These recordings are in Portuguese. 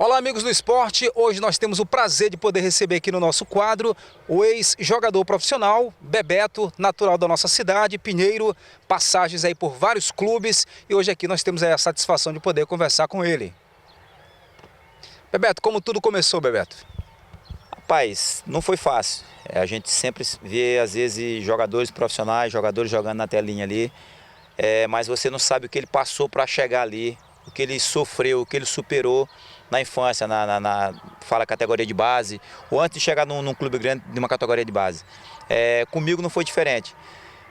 Olá, amigos do esporte. Hoje nós temos o prazer de poder receber aqui no nosso quadro o ex-jogador profissional, Bebeto, natural da nossa cidade, Pinheiro, passagens aí por vários clubes, e hoje aqui nós temos a satisfação de poder conversar com ele. Bebeto, como tudo começou, Bebeto? Rapaz, não foi fácil. A gente sempre vê, às vezes, jogadores profissionais, jogadores jogando na telinha ali, mas você não sabe o que ele passou para chegar ali, o que ele sofreu, o que ele superou na infância, fala categoria de base, ou antes de chegar num clube grande de uma categoria de base. Comigo não foi diferente.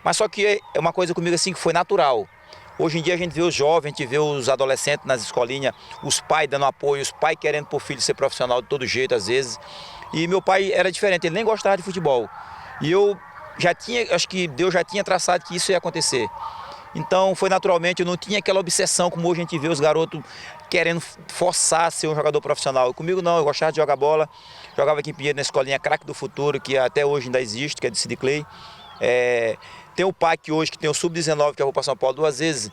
Mas só que é uma coisa comigo assim que foi natural. Hoje em dia a gente vê os jovens, a gente vê os adolescentes nas escolinhas, os pais dando apoio, os pais querendo para o filho ser profissional de todo jeito, às vezes. E meu pai era diferente, ele nem gostava de futebol. E eu já tinha, acho que Deus já tinha traçado que isso ia acontecer. Então foi naturalmente, eu não tinha aquela obsessão como hoje a gente vê os garotos querendo forçar a ser um jogador profissional. Comigo não, eu gostava de jogar bola, jogava aqui em Pinheiro na escolinha Craque do Futuro, que até hoje ainda existe, que é de Sid Clay. Tem o PAC hoje, que tem o Sub-19, que eu vou para São Paulo 2 vezes.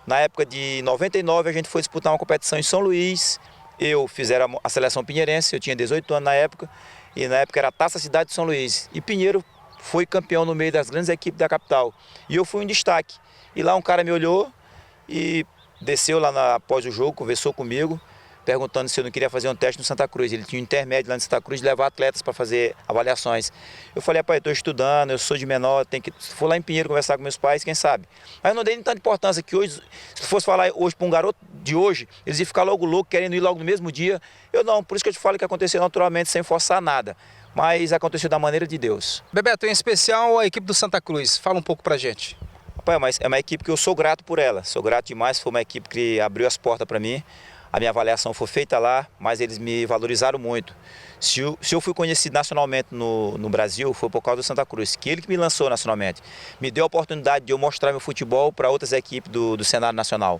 Na época de 99 a gente foi disputar uma competição em São Luís. Eu fizeram a seleção pinheirense, eu tinha 18 anos na época, e na época era a Taça Cidade de São Luís. E Pinheiro foi campeão no meio das grandes equipes da capital. E eu fui um destaque. E lá um cara me olhou e desceu lá após o jogo, conversou comigo, perguntando se eu não queria fazer um teste no Santa Cruz. Ele tinha um intermédio lá no Santa Cruz de levar atletas para fazer avaliações. Eu falei, pai, estou estudando, eu sou de menor, fui lá em Pinheiro conversar com meus pais, quem sabe. Mas eu não dei nem tanta importância que hoje, se fosse falar hoje para um garoto de hoje, eles iam ficar logo louco, querendo ir logo no mesmo dia. Eu não, por isso que eu te falo que aconteceu naturalmente, sem forçar nada. Mas aconteceu da maneira de Deus. Bebeto, em especial a equipe do Santa Cruz, fala um pouco pra gente. Mas é uma equipe que eu sou grato por ela, sou grato demais, foi uma equipe que abriu as portas para mim, a minha avaliação foi feita lá, mas eles me valorizaram muito. Se eu fui conhecido nacionalmente no Brasil, foi por causa do Santa Cruz, que ele que me lançou nacionalmente, me deu a oportunidade de eu mostrar meu futebol para outras equipes do cenário nacional.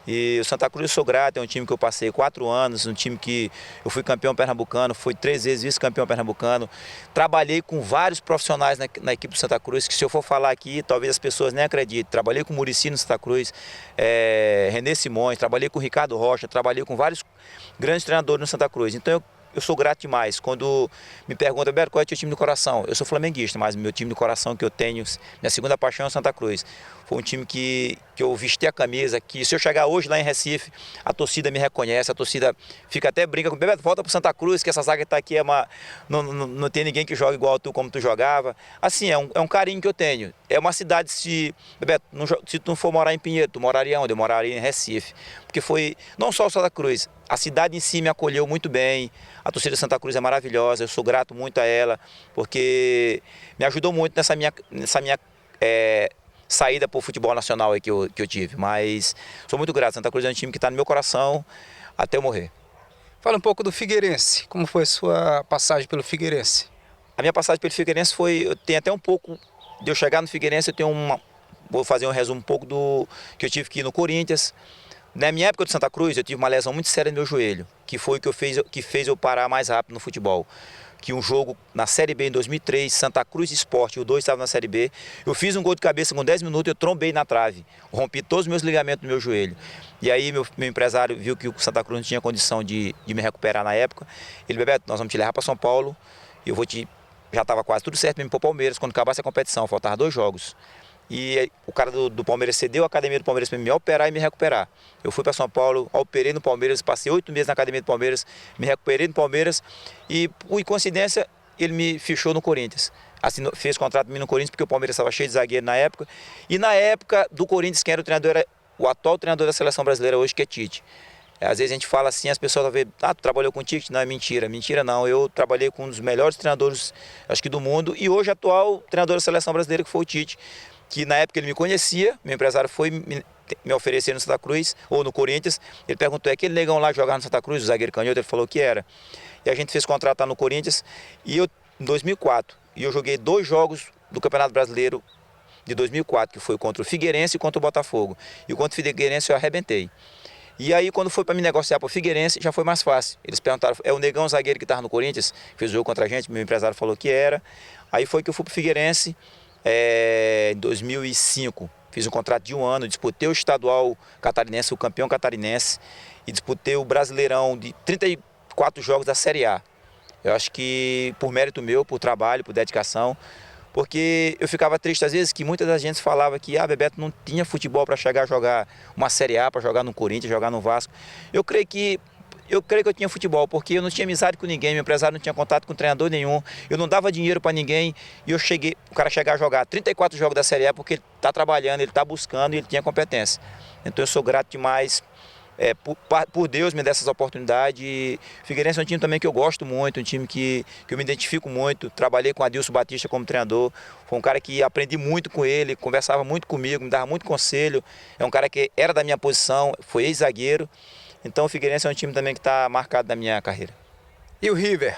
E o Santa Cruz eu sou grato, é um time que eu passei 4 anos, um time que eu fui campeão pernambucano, fui 3 vezes vice-campeão pernambucano. Trabalhei com vários profissionais na equipe do Santa Cruz, que se eu for falar aqui, talvez as pessoas nem acreditem. Trabalhei com o Muricy no Santa Cruz, René Simões, trabalhei com o Ricardo Rocha, trabalhei com vários grandes treinadores no Santa Cruz. Então eu sou grato demais. Quando me perguntam, Bebeto, qual é o teu time do coração? Eu sou flamenguista, mas meu time do coração que eu tenho, minha segunda paixão é o Santa Cruz. Foi um time que eu vesti a camisa, que se eu chegar hoje lá em Recife, a torcida me reconhece, a torcida fica até brinca com o Bebeto, volta pro Santa Cruz, que essa zaga que está aqui não tem ninguém que joga igual tu, como tu jogava. Assim, é um carinho que eu tenho. É uma cidade, Bebeto, se tu não for morar em Pinheiro, tu moraria onde? Eu moraria em Recife. Porque foi, não só o Santa Cruz, a cidade em si me acolheu muito bem, a torcida de Santa Cruz é maravilhosa, eu sou grato muito a ela, porque me ajudou muito nessa minha saída para o futebol nacional aí que eu tive. Mas sou muito grato, Santa Cruz é um time que está no meu coração até eu morrer. Fala um pouco do Figueirense, como foi a sua passagem pelo Figueirense? A minha passagem pelo Figueirense eu tenho até um pouco, de eu chegar no Figueirense, vou fazer um resumo um pouco do que eu tive que ir no Corinthians. Na minha época de Santa Cruz, eu tive uma lesão muito séria no meu joelho, que foi o que fez eu parar mais rápido no futebol. Que um jogo na Série B em 2003, Santa Cruz Sport, os dois estavam na Série B, eu fiz um gol de cabeça com 10 minutos, eu trombei na trave, rompi todos os meus ligamentos do meu joelho. E aí meu empresário viu que o Santa Cruz não tinha condição de me recuperar na época. Ele, Bebeto, nós vamos te levar para São Paulo, já estava quase tudo certo mesmo para o Palmeiras, quando acabasse a competição, faltavam 2 jogos. E o cara do Palmeiras cedeu a academia do Palmeiras para me operar e me recuperar. Eu fui para São Paulo, operei no Palmeiras, passei 8 meses na academia do Palmeiras, me recuperei no Palmeiras e, por coincidência, ele me fichou no Corinthians. Fez contrato comigo no Corinthians porque o Palmeiras estava cheio de zagueiro na época. E na época do Corinthians, quem era o treinador era o atual treinador da seleção brasileira hoje, que é Tite. Às vezes a gente fala assim, as pessoas vão ver, tu trabalhou com o Tite? Não, é mentira. Mentira não, eu trabalhei com um dos melhores treinadores, acho que do mundo, e hoje atual treinador da seleção brasileira, que foi o Tite, que na época ele me conhecia, meu empresário foi me oferecer no Santa Cruz, ou no Corinthians, ele perguntou, é aquele negão lá jogar no Santa Cruz, o zagueiro canhoto? Ele falou que era. E a gente fez contrato lá no Corinthians, e eu, em 2004, e eu joguei 2 jogos do Campeonato Brasileiro de 2004, que foi contra o Figueirense e contra o Botafogo. E contra o Figueirense eu arrebentei. E aí, quando foi para me negociar para o Figueirense, já foi mais fácil. Eles perguntaram, é o negão zagueiro que estava no Corinthians, que fez o jogo contra a gente, meu empresário falou que era. Aí foi que eu fui para o Figueirense em 2005. Fiz um contrato de 1 ano, disputei o estadual catarinense, o campeão catarinense. e disputei o Brasileirão de 34 jogos da Série A. Eu acho que por mérito meu, por trabalho, por dedicação, porque eu ficava triste às vezes que muitas das gente falava que Bebeto não tinha futebol para chegar a jogar uma Série A, para jogar no Corinthians, jogar no Vasco. Eu creio que eu tinha futebol, porque eu não tinha amizade com ninguém, meu empresário não tinha contato com treinador nenhum, eu não dava dinheiro para ninguém, e o cara chegar a jogar 34 jogos da Série A porque ele está trabalhando, ele está buscando e ele tinha competência. Então eu sou grato demais por Deus me dar essas oportunidades. E Figueirense é um time também que eu gosto muito, um time que eu me identifico muito. Trabalhei com Adilson Batista como treinador, foi um cara que aprendi muito com ele, conversava muito comigo, me dava muito conselho. É um cara que era da minha posição, foi ex-zagueiro. Então o Figueirense é um time também que está marcado na minha carreira. E o River?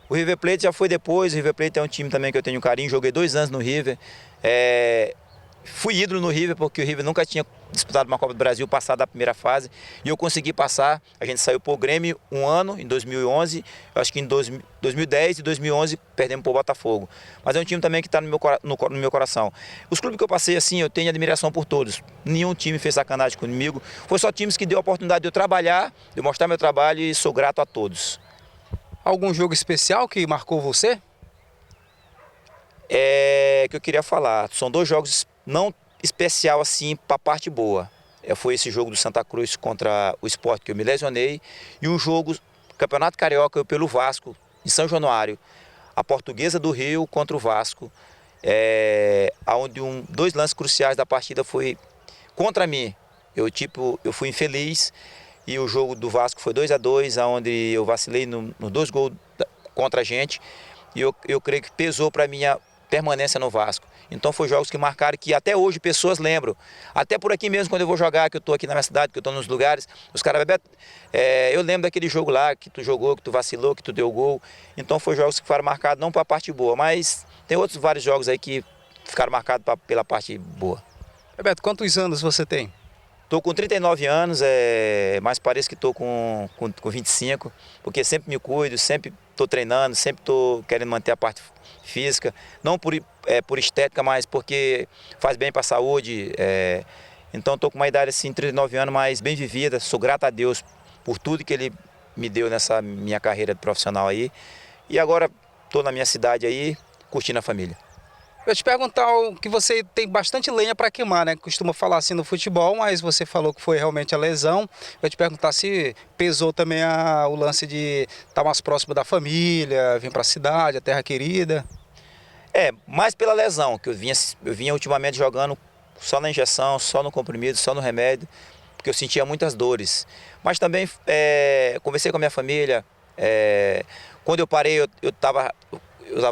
O River Plate já foi depois. O River Plate é um time também que eu tenho carinho, joguei 2 anos no River. Fui ídolo no River porque o River nunca tinha disputado uma Copa do Brasil, passado da primeira fase, e eu consegui passar. A gente saiu pro Grêmio um ano, em 2011, eu acho que em 2010 e 2011 perdemos pro Botafogo. Mas é um time também que está no meu coração. Os clubes que eu passei assim, eu tenho admiração por todos. Nenhum time fez sacanagem comigo. Foi só times que deu a oportunidade de eu trabalhar, de eu mostrar meu trabalho, e sou grato a todos. Algum jogo especial que marcou você? Que eu queria falar. São 2 jogos não especial assim para a parte boa. Foi esse jogo do Santa Cruz contra o Sport, que eu me lesionei, e um jogo Campeonato Carioca pelo Vasco, em São Januário, a Portuguesa do Rio contra o Vasco, onde 2 lances cruciais da partida foi contra mim. Eu fui infeliz, e o jogo do Vasco foi 2-2, onde eu vacilei nos 2 gols contra a gente, e eu creio que pesou para a minha permanência no Vasco. Então foi jogos que marcaram, que até hoje pessoas lembram. Até por aqui mesmo, quando eu vou jogar, que eu estou aqui na minha cidade, que eu estou nos lugares, os caras, Bebeto, eu lembro daquele jogo lá, que tu jogou, que tu vacilou, que tu deu gol. Então foi jogos que foram marcados não para a parte boa, mas tem outros vários jogos aí que ficaram marcados pela parte boa. Bebeto, quantos anos você tem? Estou com 39 anos, mas parece que estou com 25, porque sempre me cuido, sempre estou treinando, sempre estou querendo manter a parte física, não por estética, mas porque faz bem para a saúde. Então estou com uma idade assim, 39 anos, mas bem vivida, sou grato a Deus por tudo que Ele me deu nessa minha carreira profissional aí. E agora estou na minha cidade aí, curtindo a família. Eu ia te perguntar que você tem bastante lenha para queimar, né? Costuma falar assim no futebol, mas você falou que foi realmente a lesão. Eu ia te perguntar se pesou também o lance de estar mais próximo da família, vir para a cidade, a terra querida. Mais pela lesão, que eu vinha ultimamente jogando só na injeção, só no comprimido, só no remédio, porque eu sentia muitas dores. Mas também conversei com a minha família. Quando eu parei, eu estava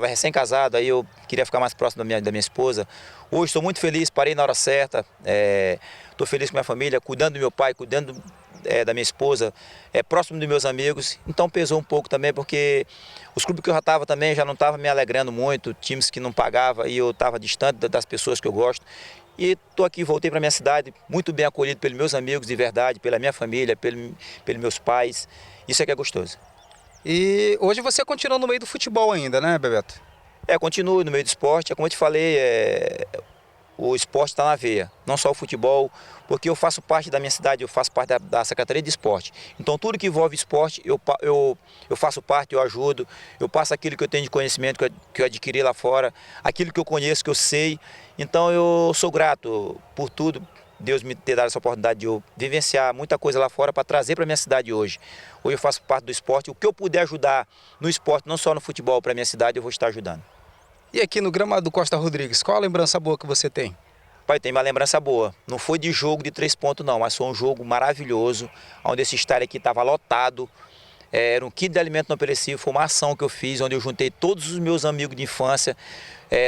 recém-casado, aí eu queria ficar mais próximo da minha esposa. Hoje estou muito feliz, parei na hora certa, estou feliz com a minha família, cuidando do meu pai, cuidando da minha esposa, próximo dos meus amigos. Então pesou um pouco também, porque os clubes que eu já estava também já não estavam me alegrando muito, times que não pagavam, e eu estava distante das pessoas que eu gosto. E estou aqui, voltei para minha cidade, muito bem acolhido pelos meus amigos de verdade, pela minha família, pelos meus pais. Isso é que é gostoso. E hoje você continua no meio do futebol ainda, né, Bebeto? Continuo no meio do esporte. Como eu te falei, o esporte está na veia, não só o futebol, porque eu faço parte da minha cidade, eu faço parte da Secretaria de Esporte. Então tudo que envolve esporte, eu faço parte, eu ajudo, eu passo aquilo que eu tenho de conhecimento, que eu adquiri lá fora, aquilo que eu conheço, que eu sei. Então eu sou grato por tudo, Deus me ter dado essa oportunidade de eu vivenciar muita coisa lá fora para trazer para a minha cidade hoje. Hoje eu faço parte do esporte, o que eu puder ajudar no esporte, não só no futebol, para a minha cidade, eu vou estar ajudando. E aqui no gramado do Costa Rodrigues, qual a lembrança boa que você tem? Pai, tem uma lembrança boa. Não foi de jogo de 3 pontos não, mas foi um jogo maravilhoso, onde esse estádio aqui estava lotado. Era um kit de alimento não perecível, foi uma ação que eu fiz, onde eu juntei todos os meus amigos de infância,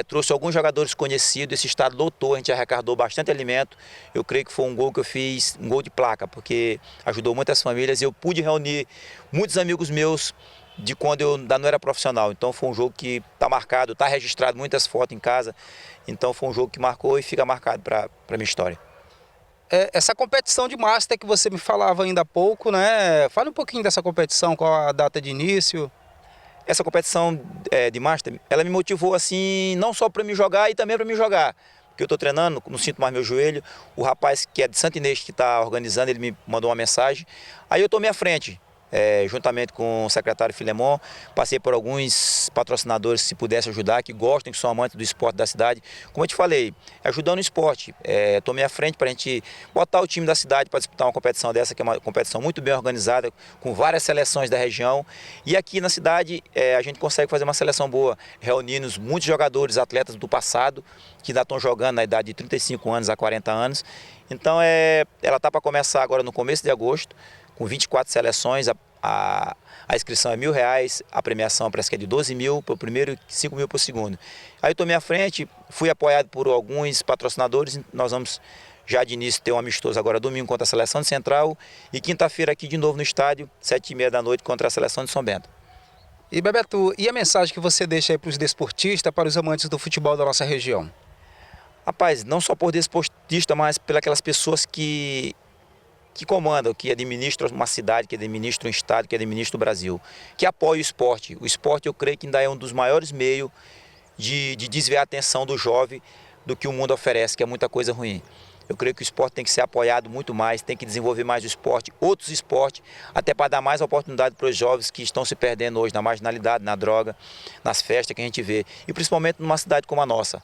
trouxe alguns jogadores conhecidos, esse estado lotou, a gente arrecadou bastante alimento. Eu creio que foi um gol que eu fiz, um gol de placa, porque ajudou muitas famílias e eu pude reunir muitos amigos meus de quando eu ainda não era profissional. Então foi um jogo que está marcado, está registrado muitas fotos em casa. Então foi um jogo que marcou e fica marcado para a minha história. Essa competição de Master que você me falava ainda há pouco, né? Fala um pouquinho dessa competição, qual a data de início? Essa competição de Master, ela me motivou assim, não só para me jogar e também para me jogar. porque eu estou treinando, não sinto mais meu joelho. O rapaz que é de Santo Inês, que está organizando, ele me mandou uma mensagem. Aí eu tomei a frente. Juntamente com o secretário Filemon, passei por alguns patrocinadores que se pudesse ajudar, que gostam, que são amantes do esporte da cidade. Como eu te falei, ajudando o esporte. Tomei a frente para a gente botar o time da cidade para disputar uma competição dessa, que é uma competição muito bem organizada, com várias seleções da região. E aqui na cidade a gente consegue fazer uma seleção boa, reunindo muitos jogadores, atletas do passado, que ainda estão jogando na idade de 35 anos a 40 anos. Então ela está para começar agora no começo de agosto, com 24 seleções, a inscrição é R$1.000, a premiação parece que é de 12 mil para o primeiro e 5 mil para o segundo. Aí eu tomei a frente, fui apoiado por alguns patrocinadores, nós vamos já de início ter um amistoso agora domingo contra a Seleção de Central e quinta-feira aqui de novo no estádio, 7h30 da noite contra a Seleção de São Bento. E Bebeto, e a mensagem que você deixa aí para os desportistas, para os amantes do futebol da nossa região? Rapaz, não só por desportista, mas pelas pessoas que comandam, que administram uma cidade, que administram um estado, que administram o Brasil, que apoia o esporte. O esporte, eu creio que ainda é um dos maiores meios de desviar a atenção do jovem do que o mundo oferece, que é muita coisa ruim. Eu creio que o esporte tem que ser apoiado muito mais, tem que desenvolver mais o esporte, outros esportes, até para dar mais oportunidade para os jovens que estão se perdendo hoje na marginalidade, na droga, nas festas que a gente vê. E principalmente numa cidade como a nossa.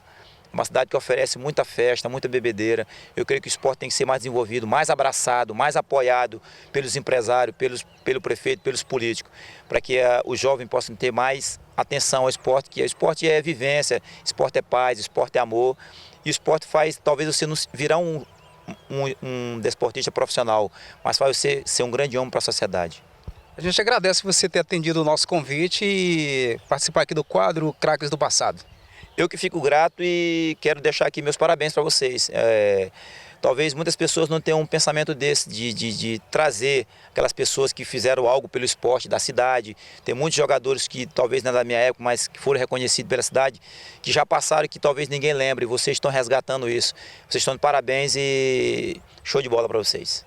Uma cidade que oferece muita festa, muita bebedeira. Eu creio que o esporte tem que ser mais desenvolvido, mais abraçado, mais apoiado pelos empresários, pelo prefeito, pelos políticos, para que os jovens possam ter mais atenção ao esporte, que o esporte é vivência, esporte é paz, esporte é amor. E o esporte faz, talvez você não virar um desportista profissional, mas faz você ser um grande homem para a sociedade. A gente agradece você ter atendido o nosso convite e participar aqui do quadro Craques do Passado. Eu que fico grato e quero deixar aqui meus parabéns para vocês. Talvez muitas pessoas não tenham um pensamento desse, de trazer aquelas pessoas que fizeram algo pelo esporte da cidade. Tem muitos jogadores que talvez não é da minha época, mas que foram reconhecidos pela cidade, que já passaram e que talvez ninguém lembre. Vocês estão resgatando isso. Vocês estão de parabéns e show de bola para vocês.